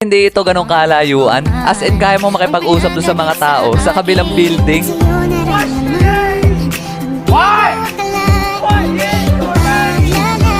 Hindi ito ganong kalayuan. As in, kaya mo makipag-usap doon sa mga tao sa kabilang building.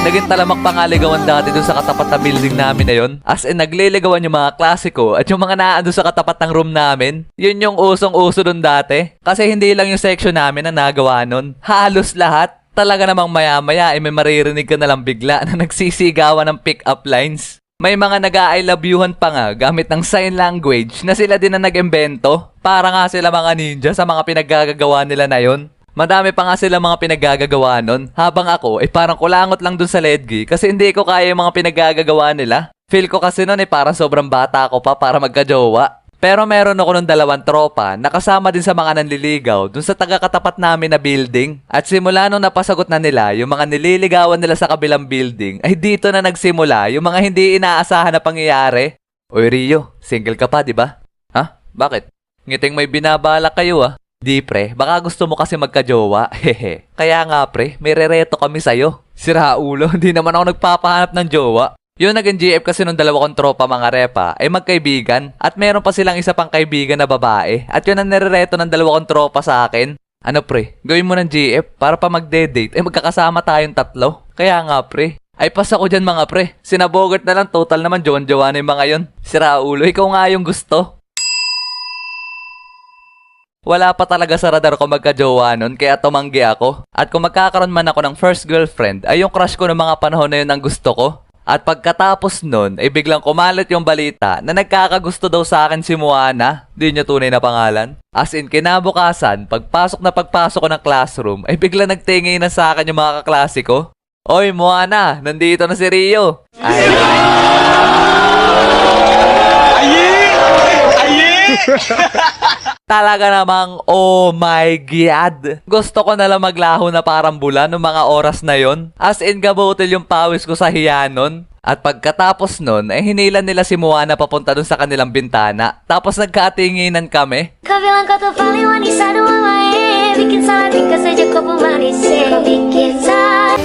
Naging talamak pangaligawan dati doon sa katapat na building namin na yun. As in, nagliligawan yung mga klasiko at yung mga naando sa katapat ng room namin. Yun yung usong-uso doon dati. Kasi hindi lang yung section namin ang nagawa nun. Halos lahat. Talaga namang maya-maya ay may maririnig ka na lang bigla na nagsisigawan ng pick-up lines. May mga nag-I love youhan pa nga gamit ng sign language na sila din na nag-imbento. Para nga sila mga ninja sa mga pinaggagawa nila na yun. Madami pa nga sila mga pinaggagawa nun. Habang ako, parang kulangot lang dun sa ledgi kasi hindi ko kaya yung mga pinaggagawa nila. Feel ko kasi nun parang sobrang bata ako pa para magkajowa. Pero meron ako nung 2 tropa na kasama din sa mga nanliligaw dun sa taga-katapat namin na building. At simula nung napasagot na nila yung mga nililigawan nila sa kabilang building, ay dito na nagsimula yung mga hindi inaasahan na pangyayari. Oy Rio, single ka pa, di ba? Ha? Bakit? Ngiting may binabalak kayo ah. Di pre, baka gusto mo kasi magkajowa. Hehe. Kaya nga pre, may rereto kami sa'yo. Sira ulo, hindi naman ako nagpapahanap ng jowa. Yung naging GF kasi nung 2 kong tropa mga repa ay magkaibigan at meron pa silang isa pang kaibigan na babae at yun ang nirereto ng 2 kong tropa sa akin. Ano pre, gawin mo ng GF para pa magde-date magkakasama tayong 3. Kaya nga pre, ay pasa ko dyan mga pre. Sinabogart na lang, total naman jowa na yung mga yun. Sira ulo, ikaw nga yung gusto. Wala pa talaga sa radar ko magka-jowa nun, kaya tumanggi ako. At kung magkakaroon man ako ng first girlfriend, ay yung crush ko ng mga panahon na yun ang gusto ko. At pagkatapos nun, ay biglang kumalat yung balita na nagkakagusto daw sa akin si Moana. Di niya tunay na pangalan. As in, kinabukasan, pagpasok ko ng classroom, ay biglang nagtingin na sa akin yung mga kaklase ko. Oy Moana, nandito na si Rio. Ay. Talaga namang, oh my God. Gusto ko na lang maglaho na parang bula noong mga oras na yon. As in, gabutil yung pawis ko sa hiyanon. At pagkatapos nun, ay hinilan nila si Moana papunta dun sa kanilang bintana. Tapos nagkatinginan kami. Kau bilang kau tuh paling wanita dua bikin salah tingkah saja kau pemanis bikin salah.